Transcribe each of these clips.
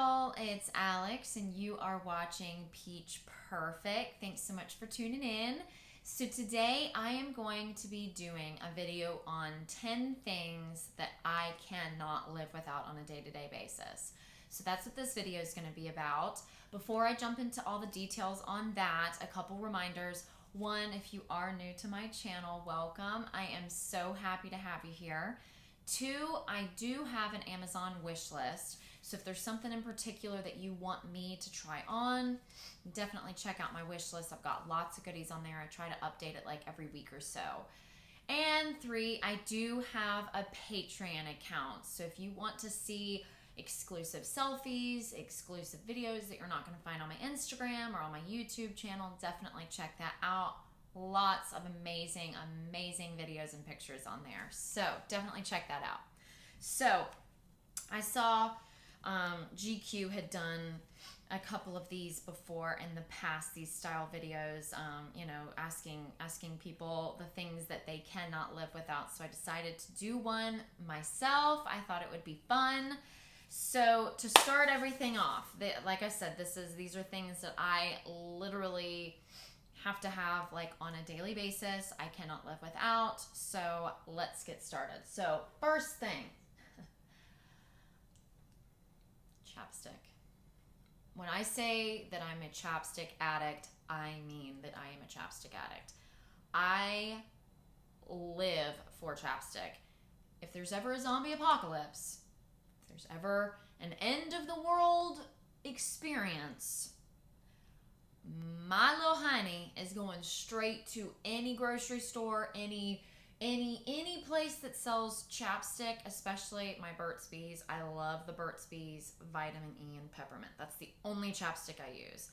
y'all, it's Alex and you are watching Peach Perfect. Thanks so much for tuning in. So today I am going to be doing a video on 10 things that I cannot live without on a day-to-day basis. So that's what this video is going to be about. Before I jump into all the details on that, a couple reminders. One, if you are new to my channel, welcome. I am so happy to have you here. Two, I do have an Amazon wish list. So if there's something in particular that you want me to try on, definitely check out my wish list. I've got lots of goodies on there. I try to update it like every week or so. And three, I do have a Patreon account. So if you want to see exclusive selfies, exclusive videos that you're not going to find on my Instagram or on my YouTube channel, definitely check that out. Lots of amazing videos and pictures on there. So definitely check that out. So I saw GQ had done a couple of these before in the past, these style videos, you know, asking people the things that they cannot live without. So I decided to do one myself. I thought it would be fun. So to start everything off, like I said, these are things that I literally have to have like on a daily basis. I cannot live without. So let's get started. So first thing, chapstick. When I say that I'm a chapstick addict, I mean that I am a chapstick addict. I live for chapstick. If there's ever a zombie apocalypse, if there's ever an end of the world experience, my little honey is going straight to any grocery store, any place that sells chapstick, especially my Burt's Bees. I love the Burt's Bees vitamin E and peppermint. That's the only chapstick I use.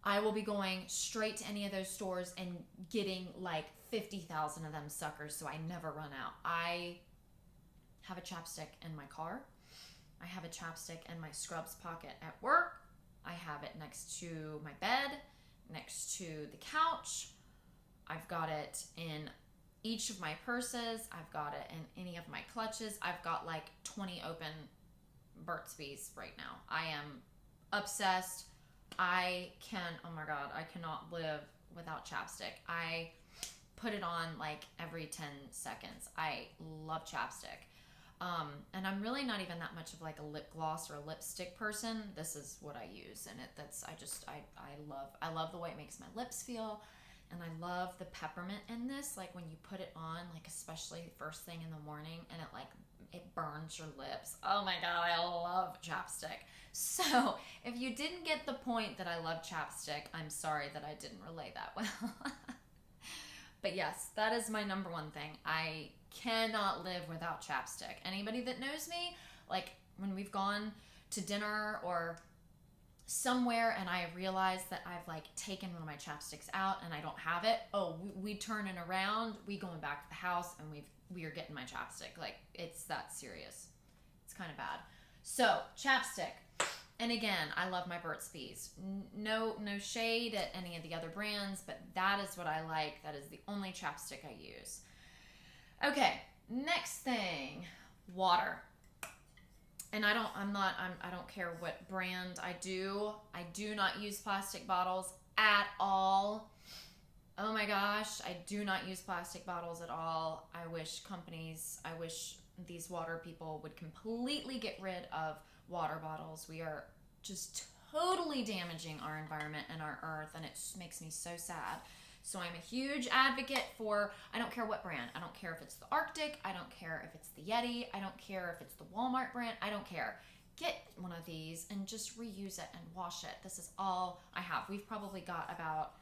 I will be going straight to any of those stores and getting like 50,000 of them suckers so I never run out. I have a chapstick in my car. I have a chapstick in my scrubs pocket at work. I have it next to my bed, next to the couch. I've got it in each of my purses. I've got it in any of my clutches. I've got like 20 open Burt's Bees right now. I am obsessed. Oh my God, I cannot live without chapstick. I put it on like every 10 seconds. I love chapstick. And I'm really not even that much of like a lip gloss or a lipstick person. This is what I use, and I love the way it makes my lips feel, and I love the peppermint in this. Like when you put it on, like especially first thing in the morning, and it burns your lips. Oh my God, I love chapstick. So if you didn't get the point that I love chapstick, I'm sorry that I didn't relay that well. But yes, that is my number one thing. I cannot live without chapstick. Anybody that knows me, like when we've gone to dinner or somewhere and I realize that I've like taken one of my chapsticks out and I don't have it, we turning around, we going back to the house, and we are getting my chapstick. Like it's that serious. It's kind of bad. So chapstick. And again, I love my Burt's Bees. No shade at any of the other brands, but that is what I like. That is the only chapstick I use. Okay, next thing, water. And I don't care what brand I do. I do not use plastic bottles at all. Oh my gosh, I do not use plastic bottles at all. I wish these water people would completely get rid of water bottles. We are just totally damaging our environment and our earth, and it just makes me so sad. So I'm a huge advocate for, I don't care what brand. I don't care if it's the Arctic. I don't care if it's the Yeti. I don't care if it's the Walmart brand. I don't care. Get one of these and just reuse it and wash it. This is all I have. We've probably got about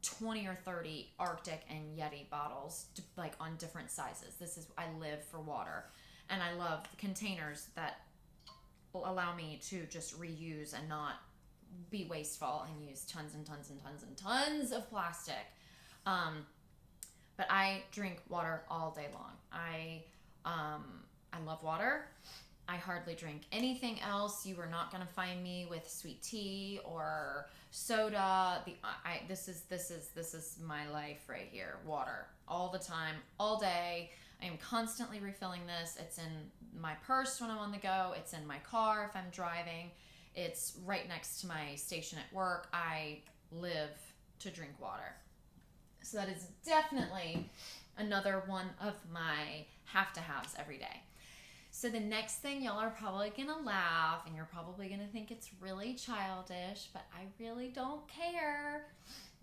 20 or 30 Arctic and Yeti bottles, like on different sizes. I live for water, and I love the containers that will allow me to just reuse and not be wasteful and use tons and tons and tons and tons of plastic. But I drink water all day long. I love water. I hardly drink anything else. You are not going to find me with sweet tea or soda. This is my life right here. Water all the time, all day. I am constantly refilling this. It's in my purse when I'm on the go. It's in my car if I'm driving. It's right next to my station at work. I live to drink water. So that is definitely another one of my have-to-haves every day. So the next thing, y'all are probably going to laugh and you're probably going to think it's really childish, but I really don't care.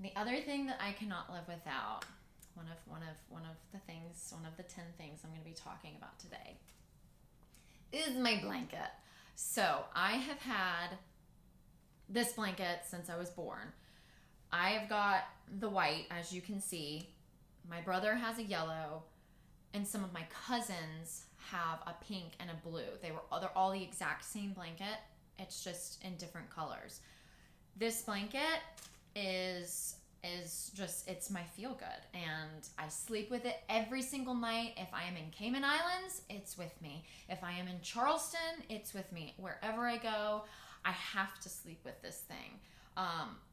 The other thing that I cannot live without, one of the 10 things I'm going to be talking about today, is my blanket. So I have had this blanket since I was born. I have got the white, as you can see. My brother has a yellow, and some of my cousins have a pink and a blue. They're all the exact same blanket. It's just in different colors. This blanket is just, it's my feel good, and I sleep with it every single night. If I am in Cayman Islands, it's with me. If I am in Charleston, it's with me. Wherever I go, I have to sleep with this thing.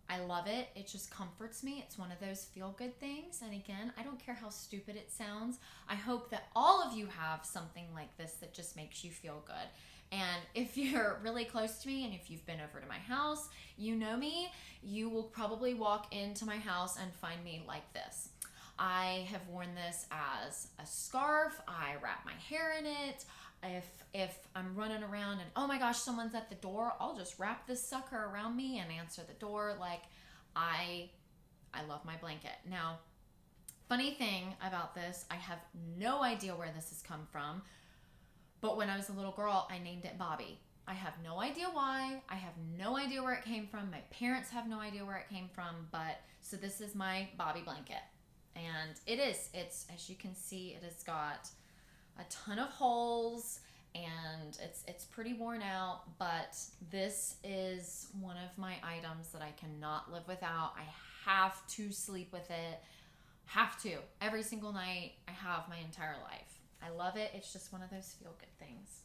I love it. It just comforts me. It's one of those feel-good things. And again, I don't care how stupid it sounds. I hope that all of you have something like this that just makes you feel good. And if you're really close to me and if you've been over to my house, you know me, you will probably walk into my house and find me like this. I have worn this as a scarf. I wrap my hair in it. If I'm running around and, oh my gosh, someone's at the door, I'll just wrap this sucker around me and answer the door. Like, I love my blanket. Now, funny thing about this, I have no idea where this has come from, but when I was a little girl, I named it Bobby. I have no idea why. I have no idea where it came from. My parents have no idea where it came from, but so this is my Bobby blanket. And it's, as you can see, it has got a ton of holes and it's pretty worn out, but this is one of my items that I cannot live without. I have to sleep with it. Have to. Every single night I have my entire life. I love it. It's just one of those feel-good things.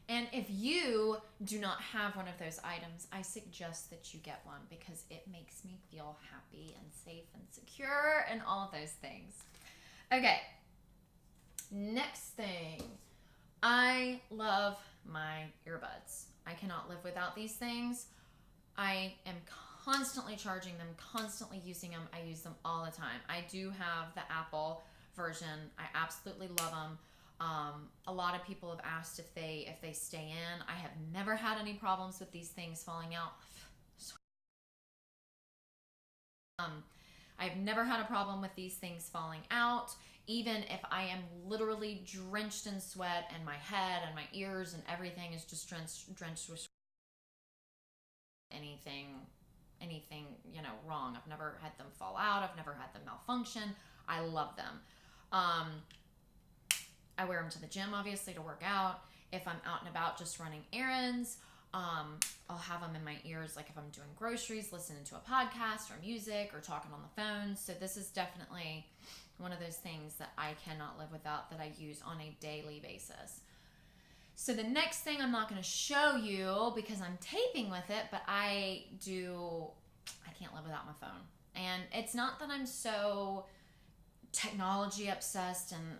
And if you do not have one of those items, I suggest that you get one because it makes me feel happy and safe and secure and all of those things. Okay. Next thing, I love my earbuds. I cannot live without these things. I am constantly charging them, constantly using them. I use them all the time. I do have the Apple version. I absolutely love them. A lot of people have asked if they stay in. I have never had any problems with these things falling out. I've never had a problem with these things falling out. Even if I am literally drenched in sweat and my head and my ears and everything is just drenched with anything, wrong. I've never had them fall out. I've never had them malfunction. I love them. I wear them to the gym, obviously, to work out. If I'm out and about just running errands, I'll have them in my ears, like if I'm doing groceries, listening to a podcast or music or talking on the phone. So this is definitely one of those things that I cannot live without, that I use on a daily basis. So the next thing I'm not going to show you because I'm taping with it, but I can't live without my phone. And it's not that I'm so technology obsessed, and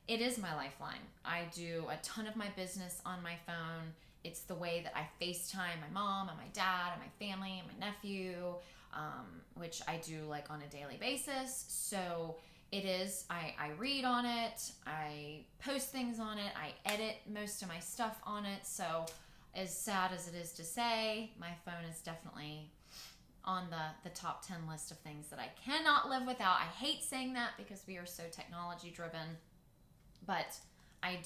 it is my lifeline. I do a ton of my business on my phone. It's the way that I FaceTime my mom and my dad and my family and my nephew, which I do like on a daily basis. So it is, I read on it, I post things on it, I edit most of my stuff on it. So as sad as it is to say, my phone is definitely on the top 10 list of things that I cannot live without. I hate saying that because we are so technology driven, but I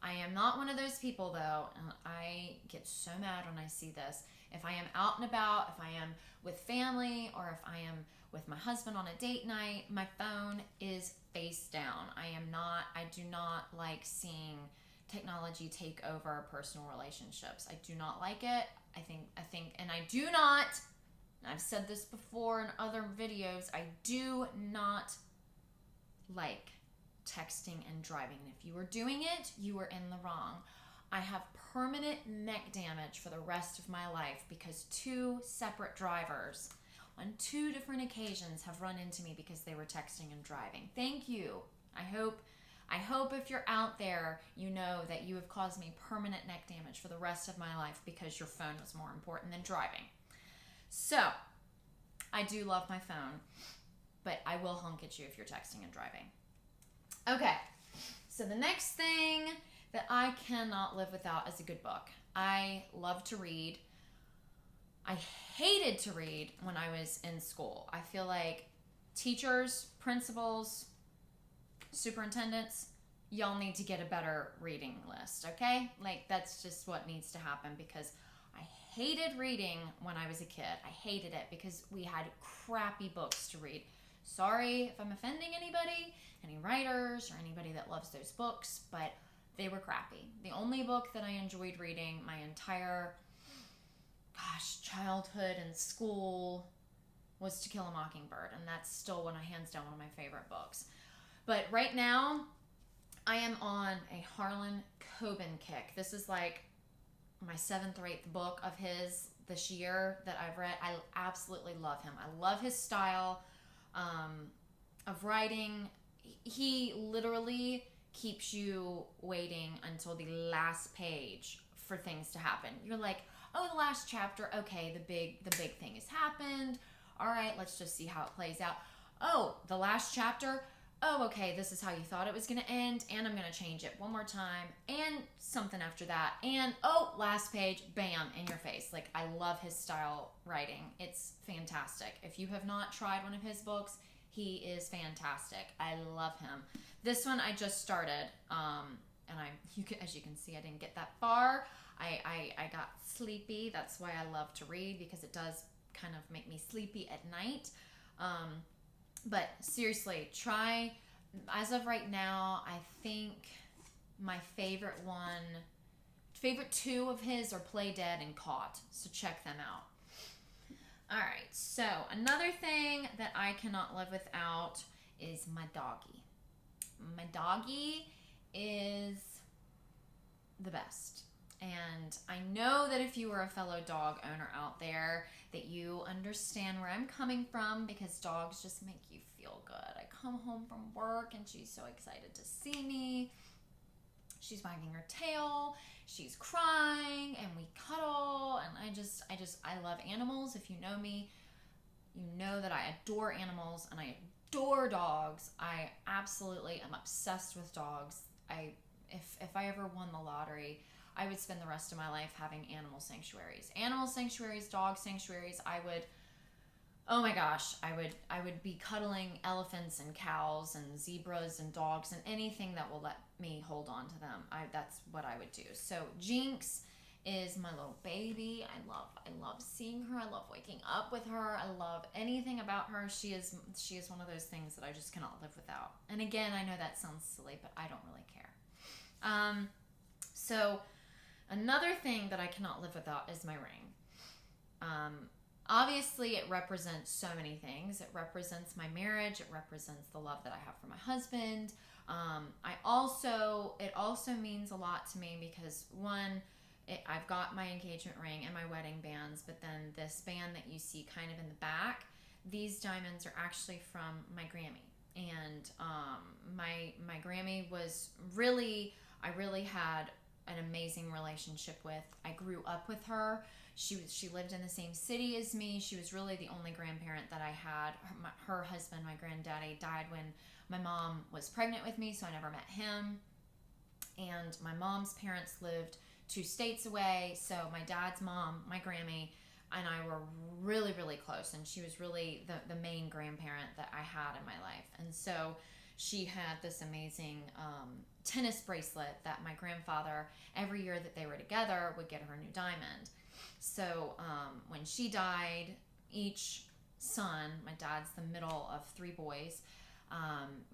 am not one of those people though, and I get so mad when I see this. If I am out and about, if I am with family, or if I am with my husband on a date night, my phone is face down. I do not like seeing technology take over personal relationships. I do not like it. I think, and I do not, I've said this before in other videos, I do not like texting and driving. And if you are doing it, you are in the wrong. I have permanent neck damage for the rest of my life because 2 separate drivers on 2 different occasions have run into me because they were texting and driving. Thank you. I hope if you're out there, you know that you have caused me permanent neck damage for the rest of my life because your phone was more important than driving. So, I do love my phone, but I will honk at you if you're texting and driving. Okay, so the next thing that I cannot live without is a good book. I love to read. I hated to read when I was in school. I feel like teachers, principals, superintendents, y'all need to get a better reading list, okay? Like, that's just what needs to happen, because I hated reading when I was a kid. I hated it because we had crappy books to read. Sorry if I'm offending anybody, any writers, or anybody that loves those books, but they were crappy. The only book that I enjoyed reading my entire, childhood and school was To Kill a Mockingbird, and that's still hands down one of my favorite books. But right now, I am on a Harlan Coben kick. This is like my 7th or 8th book of his this year that I've read. I absolutely love him. I love his style of writing. He literally keeps you waiting until the last page for things to happen. You're like, oh, the last chapter, okay, the big thing has happened. All right, let's just see how it plays out. Oh, the last chapter, oh, okay, this is how you thought it was going to end, and I'm going to change it one more time, and something after that, and oh, last page, bam, in your face. Like, I love his style writing. It's fantastic. If you have not tried one of his books, he is fantastic. I love him. This one I just started, and as you can see, I didn't get that far. I got sleepy. That's why I love to read, because it does kind of make me sleepy at night. But seriously, try. As of right now, I think my favorite two of his are Play Dead and Caught. So check them out. All right. So another thing that I cannot live without is my doggy. My doggy is the best. And I know that if you are a fellow dog owner out there, that you understand where I'm coming from, because dogs just make you feel good. I come home from work and she's so excited to see me. She's wagging her tail, she's crying, and we cuddle, and I love animals. If you know me, you know that I adore animals and I adore dogs. I absolutely am obsessed with dogs. If I ever won the lottery, I would spend the rest of my life having animal sanctuaries. Animal sanctuaries, dog sanctuaries. I would be cuddling elephants and cows and zebras and dogs and anything that will let me hold on to them. That's what I would do. So Jinx is my little baby. I love seeing her. I love waking up with her. I love anything about her. She is one of those things that I just cannot live without. And again, I know that sounds silly, but I don't really care. So another thing that I cannot live without is my ring. Obviously, it represents so many things. It represents my marriage. It represents the love that I have for my husband. It also means a lot to me because, one, I've got my engagement ring and my wedding bands, but then this band that you see kind of in the back, these diamonds are actually from my Grammy. And my Grammy was really, I really had an amazing relationship with. I grew up with her. She lived in the same city as me. She was really the only grandparent that I had. Her husband, my granddaddy, died when my mom was pregnant with me, so I never met him. And my mom's parents lived 2 states away, so my dad's mom, my Grammy, and I were really, really close, and she was really the main grandparent that I had in my life. And so she had this amazing tennis bracelet that my grandfather, every year that they were together, would get her a new diamond. So when she died, each son, my dad's the middle of 3 boys,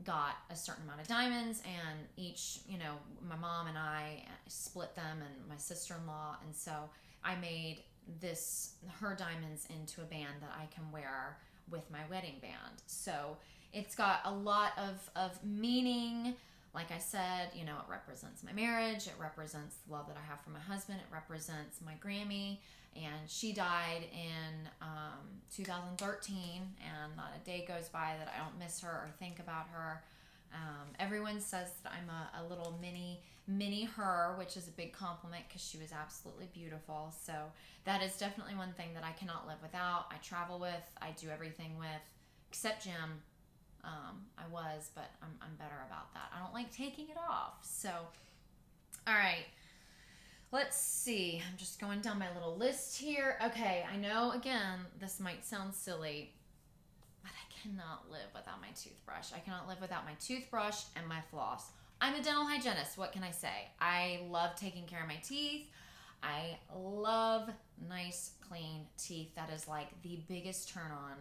got a certain amount of diamonds, and each, my mom and I split them, and my sister-in-law, and so I made her diamonds into a band that I can wear with my wedding band. So it's got a lot of meaning. Like I said, it represents my marriage. It represents the love that I have for my husband. It represents my Grammy. And she died in 2013, and not a day goes by that I don't miss her or think about her. Everyone says that I'm a little mini her, which is a big compliment because she was absolutely beautiful. So that is definitely one thing that I cannot live without. I travel with, I do everything with, except Jim. I was, but I'm better about that. I don't like taking it off. So, all right. Let's see. I'm just going down my little list here. Okay, I know, again, this might sound silly, but I cannot live without my toothbrush. I cannot live without my toothbrush and my floss. I'm a dental hygienist. What can I say? I love taking care of my teeth. I love nice, clean teeth. That is like the biggest turn on.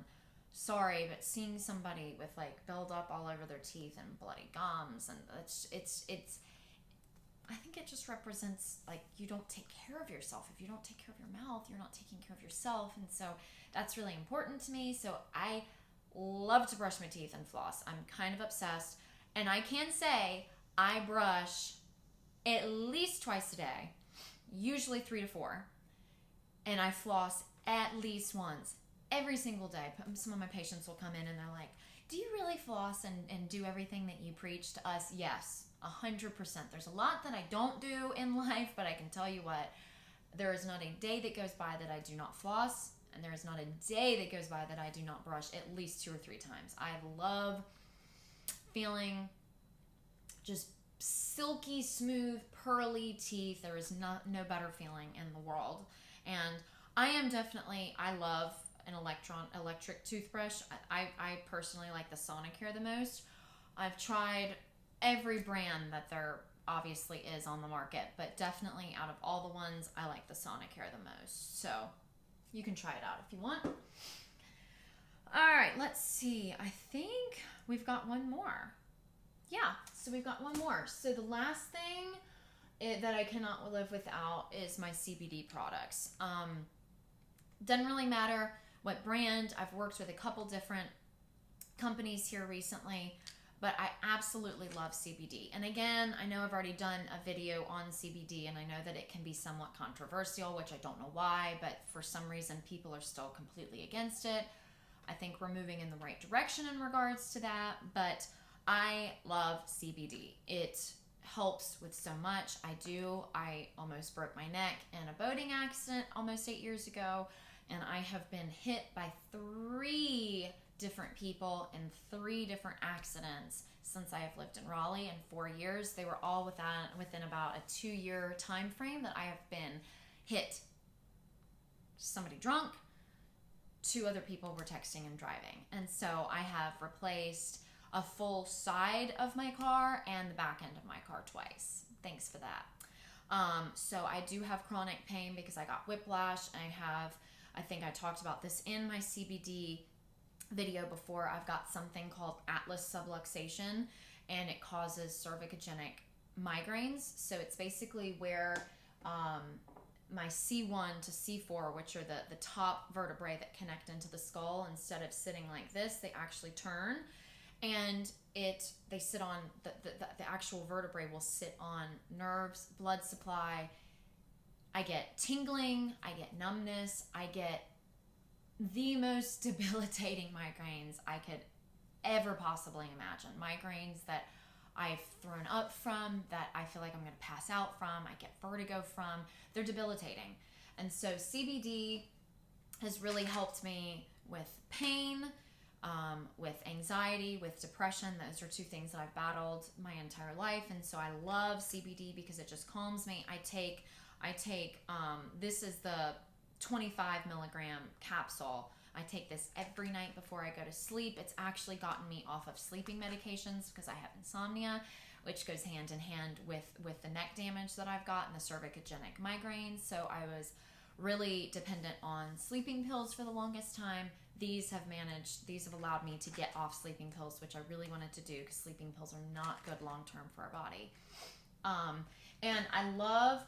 Sorry, but seeing somebody with like buildup all over their teeth and bloody gums, and it's I think it just represents like you don't take care of yourself. If you don't take care of your mouth, you're not taking care of yourself. And so that's really important to me. So I love to brush my teeth and floss. I'm kind of obsessed. And I can say I brush at least twice a day, usually 3 to 4. And I floss at least once every single day. Some of my patients will come in and they're like, do you really floss and do everything that you preach to us? Yes, 100%. There's a lot that I don't do in life, but I can tell you what, there is not a day that goes by that I do not floss, and there is not a day that goes by that I do not brush at least 2 or 3 times. I love feeling just silky, smooth, pearly teeth. There is no better feeling in the world. And I love an electric toothbrush. I personally like the Sonicare the most. I've tried every brand that there obviously is on the market, but definitely out of all the ones, I like the Sonicare the most. So you can try it out if you want. All right, let's see. I think we've got one more. Yeah, so we've got one more. So the last thing that I cannot live without is my CBD products. Doesn't really matter what brand. I've worked with a couple different companies here recently, but I absolutely love CBD. And again, I know I've already done a video on CBD, and I know that it can be somewhat controversial, which I don't know why, but for some reason people are still completely against it. I think we're moving in the right direction in regards to that, but I love CBD. It helps with so much. I almost broke my neck in a boating accident almost 8 years ago, and I have been hit by 3 different people in 3 different accidents since I have lived in Raleigh in 4 years. They were all within about a 2-year time frame that I have been hit. Somebody drunk, 2 other people were texting and driving. And so I have replaced a full side of my car and the back end of my car twice. Thanks for that. So I do have chronic pain because I got whiplash. I think I talked about this in my CBD video before. I've got something called Atlas subluxation, and it causes cervicogenic migraines. So it's basically where my C1 to C4, which are the top vertebrae that connect into the skull, instead of sitting like this, they actually turn, and they sit on the actual vertebrae will sit on nerves, blood supply. I get tingling, I get numbness, I get the most debilitating migraines I could ever possibly imagine. Migraines that I've thrown up from, that I feel like I'm going to pass out from, I get vertigo from. They're debilitating. And so CBD has really helped me with pain, with anxiety, with depression. Those are 2 things that I've battled my entire life. And so I love CBD because it just calms me. I take this is the 25 milligram capsule. I take this every night before I go to sleep. It's actually gotten me off of sleeping medications because I have insomnia, which goes hand in hand with the neck damage that I've got and the cervicogenic migraines. So I was really dependent on sleeping pills for the longest time. These have allowed me to get off sleeping pills, which I really wanted to do because sleeping pills are not good long-term for our body. And I love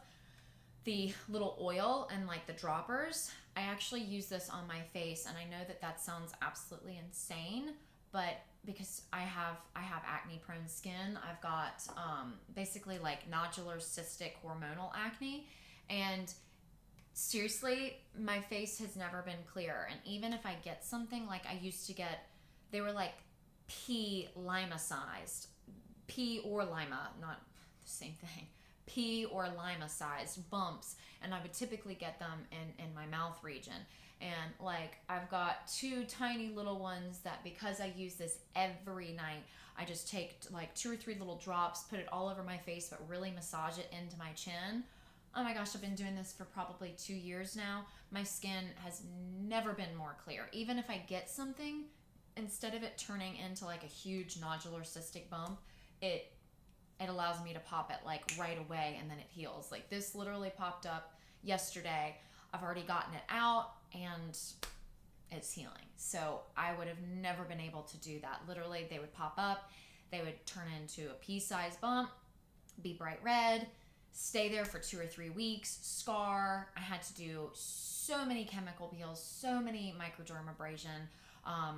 the little oil and like the droppers. I actually use this on my face, and I know that sounds absolutely insane, but because I have acne prone skin, I've got basically like nodular cystic hormonal acne, and seriously, my face has never been clear. And even if I get something, like I used to get, they were like pea lima sized pea or lima, not the same thing, pea or lima sized bumps, and I would typically get them in my mouth region. And like I've got two tiny little ones that, because I use this every night, I just take like 2 or 3 little drops, put it all over my face, but really massage it into my chin. Oh my gosh, I've been doing this for probably 2 years now. My skin has never been more clear. Even if I get something, instead of it turning into like a huge nodular cystic bump, it allows me to pop it like right away, and then it heals. Like this literally popped up yesterday. I've already gotten it out and it's healing. So I would have never been able to do that. Literally, they would pop up, they would turn into a pea-sized bump, be bright red, stay there for 2 or 3 weeks, scar. I had to do so many chemical peels, so many microdermabrasion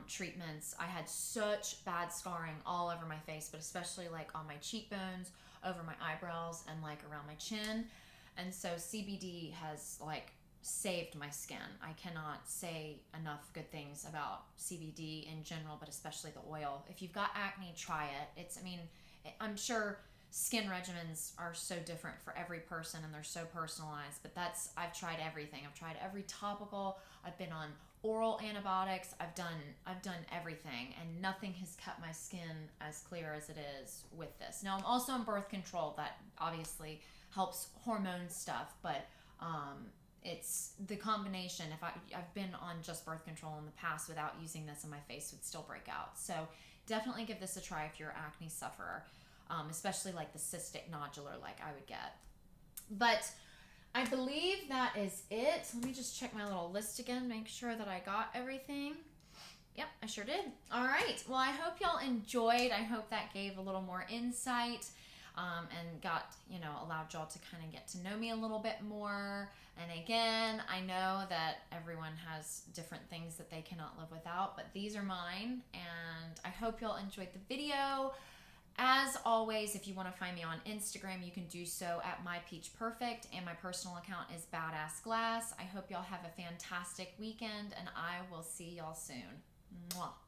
treatments. I had such bad scarring all over my face, but especially like on my cheekbones, over my eyebrows, and like around my chin. And so CBD has like saved my skin. I cannot say enough good things about CBD in general, but especially the oil. If you've got acne, try it. I'm sure skin regimens are so different for every person and they're so personalized, but I've tried everything. I've tried every topical. I've been on oral antibiotics. I've done everything, and nothing has kept my skin as clear as it is with this. Now, I'm also on birth control. That obviously helps hormone stuff, but it's the combination. If I've been on just birth control in the past without using this, and my face would still break out. So definitely give this a try if you're an acne sufferer, especially like the cystic nodular like I would get. But I believe that is it. Let me just check my little list again, make sure that I got everything. Yep, I sure did. All right. Well, I hope y'all enjoyed. I hope that gave a little more insight. And allowed y'all to kind of get to know me a little bit more. And again, I know that everyone has different things that they cannot live without, but these are mine, and I hope y'all enjoyed the video. As always, if you want to find me on Instagram, you can do so at mypeachperfect, and my personal account is Badass Glass. I hope y'all have a fantastic weekend, and I will see y'all soon. Mwah.